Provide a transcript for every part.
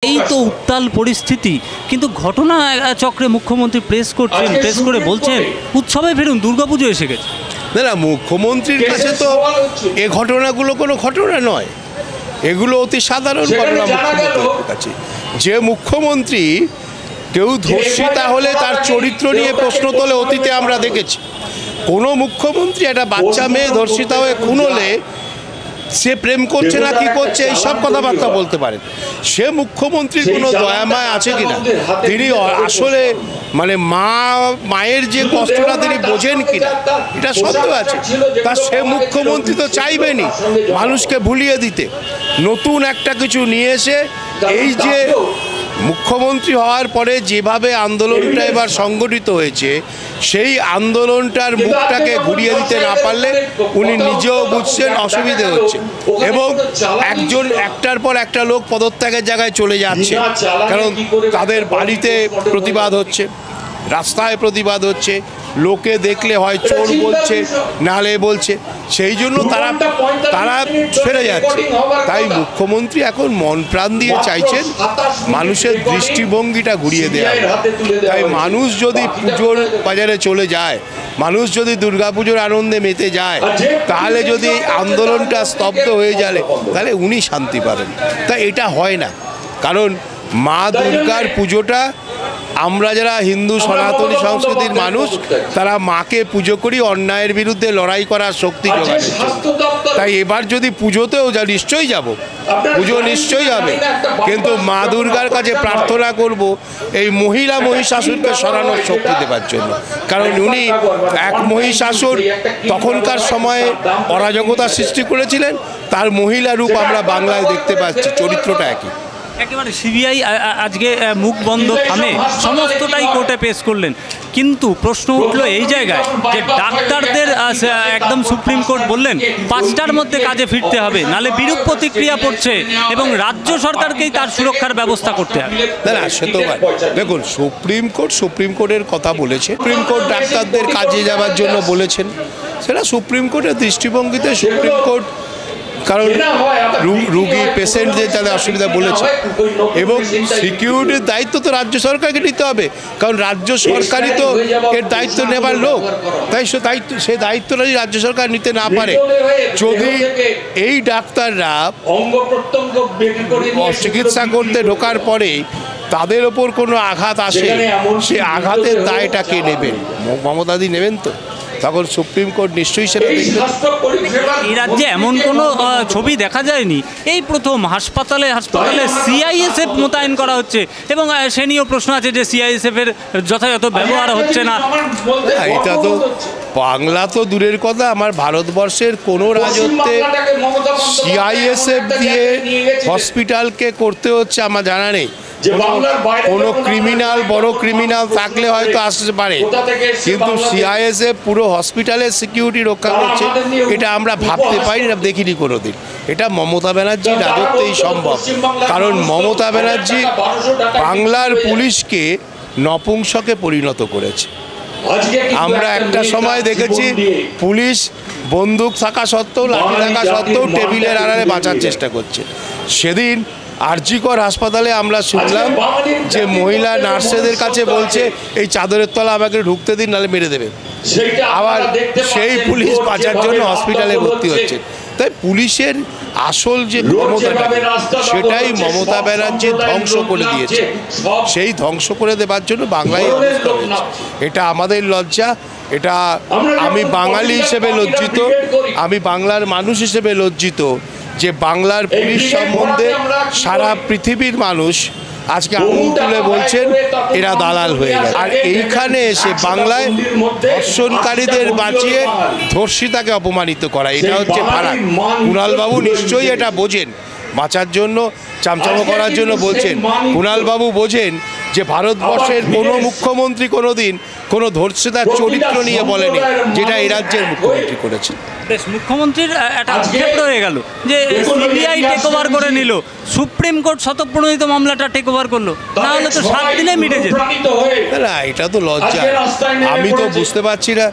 এই তো উত্তাল পরিস্থিতি, কিন্তু ঘটনা চক্রে মুখ্যমন্ত্রী প্রেস করছেন, প্রেস করে বলছেন উৎসবে ফিরুন, দুর্গাপুজো এসে গেছে। না, মুখ্যমন্ত্রীর কাছে তো এ ঘটনাগুলো কোনো ঘটনা নয়, এগুলো অতি সাধারণ ঘটনা মুখ্যমন্ত্রীর কাছে। যে মুখ্যমন্ত্রী কেউ ধর্ষিতা হলে তার চরিত্র নিয়ে প্রশ্ন তোলে, অতীতে আমরা দেখেছি। কোনো মুখ্যমন্ত্রী একটা বাচ্চা মেয়ে ধর্ষিতা হয়ে খুন হলে সে প্রেম করছে না কি করছে এই সব কথাবার্তা বলতে পারেন। সে মুখ্যমন্ত্রীর কোনো দয়ামায় আছে কিনা, তিনি আসলে মানে মায়ের যে কষ্টটা তিনি বোঝেন কিনা এটা সত্য আছে। তা সে মুখ্যমন্ত্রী তো চাইবেনি মানুষকে ভুলিয়ে দিতে, নতুন একটা কিছু নিয়ে এসে এই যে মুখ্যমন্ত্রী হওয়ার পরে যেভাবে আন্দোলনটা এবার সংগঠিত হয়েছে সেই আন্দোলনটার মুখটাকে ঘুরিয়ে দিতে না পারলে উনি নিজেও বুঝছেন অসুবিধে হচ্ছে, এবং একটার পর একটা লোক পদত্যাগের জায়গায় চলে যাচ্ছে, কারণ তাদের বাড়িতে প্রতিবাদ হচ্ছে, রাস্তায় প্রতিবাদ হচ্ছে, লোকে দেখলে হয় চোর বলছে নালে বলছে, সেই জন্য তারা ফিরে যাচ্ছে। তাই মুখ্যমন্ত্রী এখন মন প্রাণ দিয়ে চাইছেন মানুষের দৃষ্টিভঙ্গিটা ঘুরিয়ে দেওয়া। তাই মানুষ যদি পুজোর বাজারে চলে যায়, মানুষ যদি দুর্গাপুজোর আনন্দে মেতে যায়, তাহলে যদি আন্দোলনটা স্তব্ধ হয়ে যায় তাহলে উনি শান্তি পাবেন। তাই এটা হয় না, কারণ মা দুর্গার পুজোটা আমরা যারা হিন্দু সনাতনী সংস্কৃতির মানুষ তারা মাকে পুজো করি অন্যায়ের বিরুদ্ধে লড়াই করার শক্তি জোগায়। তাই এবার যদি পুজোতেও নিশ্চয়ই যাব, পুজো নিশ্চয়ই হবে, কিন্তু মা দুর্গার কাছে প্রার্থনা করব এই মহিলা মহিষাসুরকে সরানোর শক্তি দেবার জন্য, কারণ উনি এক মহিষাসুর তখনকার সময়ে অরাজকতা সৃষ্টি করেছিলেন, তার মহিলা রূপ আমরা বাংলায় দেখতে পাচ্ছি, চরিত্রটা একই। একেবারে সিবিআই আজকে মুখ বন্ধ থামে সমস্তটাই কোর্টে পেশ করলেন, কিন্তু প্রশ্ন উঠলো এই জায়গায় যে ডাক্তারদের একদম সুপ্রিম কোর্ট বললেন 5টার মধ্যে কাজে ফিরতে হবে, নালে বিরূপ প্রতিক্রিয়া পড়ছে এবং রাজ্য সরকারকেই তার সুরক্ষার ব্যবস্থা করতে হবে। না, সে তো দেখুন সুপ্রিম কোর্টের কথা বলেছে, সুপ্রিম কোর্ট ডাক্তারদের কাজে যাওয়ার জন্য বলেছেন, সেটা সুপ্রিম কোর্টের দৃষ্টিভঙ্গিতে সুপ্রিম কোর্ট, কারণ রুগী পেশেন্টদের তাদের অসুবিধা বলেছে, এবং সিকিউরিটির দায়িত্ব তো রাজ্য সরকারকে নিতে হবে, কারণ রাজ্য সরকারই তো এর দায়িত্ব নেবার লোক। তাই সে দায়িত্বটা যদি রাজ্য সরকার নিতে না পারে, যদি এই ডাক্তাররা চিকিৎসা করতে ঢোকার পরে তাদের ওপর কোনো আঘাত আসে, সে আঘাতের দায়টা কে নেবেন? মমতাদি নেবেন তো? তখন সুপ্রিম কোর্ট নিশ্চয়ই সেটা দেখবে। এই রাজ্যে এমন কোনো ছবি দেখা যায়নি, এই প্রথম হাসপাতালে সিআইএসএফ মোতায়েন করা হচ্ছে, এবং সে নিয়েও প্রশ্ন আছে যে সিআইএসএফের যথাযথ ব্যবহার হচ্ছে না। এটা তো বাংলা তো দূরের কথা, আমার ভারতবর্ষের কোনো রাজত্বে সিআইএসএফ দিয়ে হসপিটালকে করতে হচ্ছে আমার জানা নেই। কোনো ক্রিমিনাল, বড় ক্রিমিনাল থাকলে হয়তো আসতে পারে, কিন্তু সিআইএসএফ পুরো হসপিটালের সিকিউরিটি রক্ষা করছে, এটা আমরা ভাবতে পারি না, দেখিনি কোনোদিন। এটা মমতা ব্যানার্জির রাজত্বেই সম্ভব, কারণ মমতা ব্যানার্জি বাংলার পুলিশকে নপুংসকে পরিণত করেছে। আমরা একটা সময় দেখেছি পুলিশ বন্দুক থাকা সত্ত্বেও, লাঠি থাকা সত্ত্বেও টেবিলের আড়ালে বাঁচার চেষ্টা করছে। সেদিন আরজিকর হাসপাতালে আমরা শুনলাম যে মহিলা নার্সদের কাছে বলছে এই চাদরের তলা আমাকে ঢুকতে দিন, নাহলে মেরে দেবে। আবার সেই পুলিশ বাঁচার জন্য হসপিটালে ভর্তি হচ্ছে। তাই পুলিশের আসল যে ক্ষমতাটা সেটাই মমতা ব্যানার্জি ধ্বংস করে দিয়েছে, সেই ধ্বংস করে দেবার জন্য বাংলায় অবস্থা হয়েছে। এটা আমাদের লজ্জা, এটা আমি বাঙালি হিসেবে লজ্জিত, আমি বাংলার মানুষ হিসেবে লজ্জিত যে বাংলার পুলিশ সম্বন্ধে সারা পৃথিবীর মানুষ আজকে আঙুল তুলে বলছেন এরা দালাল হয়ে গেছে, আর এইখানে এসে বাংলায় ধর্ষণকারীদের বাঁচিয়ে ধর্ষিতাকে অপমানিত করা, এটা হচ্ছে ফারাক। কুণালবাবু নিশ্চয়ই এটা বোঝেন, বাঁচার জন্য চামচামো করার জন্য বলছেন। কুণালবাবু বোঝেন যে ভারতবর্ষের কোনো মুখ্যমন্ত্রী কোনোদিন কোনো ধর্ষিতার চরিত্র নিয়ে বলেনি, যেটা এই রাজ্যের মুখ্যমন্ত্রী করেছে। বেশ, মুখ্যমন্ত্রীর একটা আক্ষেপ রয়ে গেল যে সিবিআই টেক ওভার করে নিল, সুপ্রিম কোর্ট স্বতঃপ্রণোদিত মামলাটা টেক ওভার করলো, না হলে তো 7 দিনে মিটে যেত। না, এটা তো লজ্জা। আমি তো বুঝতে পারছি না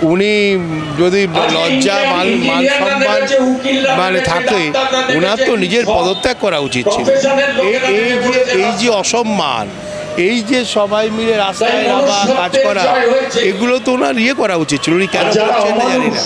উনি যদি লজ্জা মান সম্মান মানে থাকে, ওনার তো নিজের পদত্যাগ করা উচিত ছিল। এই যে অসম্মান, এই যে সবাই মিলে রাস্তায় নামা, কাজ করা, এগুলো তো ওনার করা উচিত ছিল। উনি কেন করছেন না জানি না।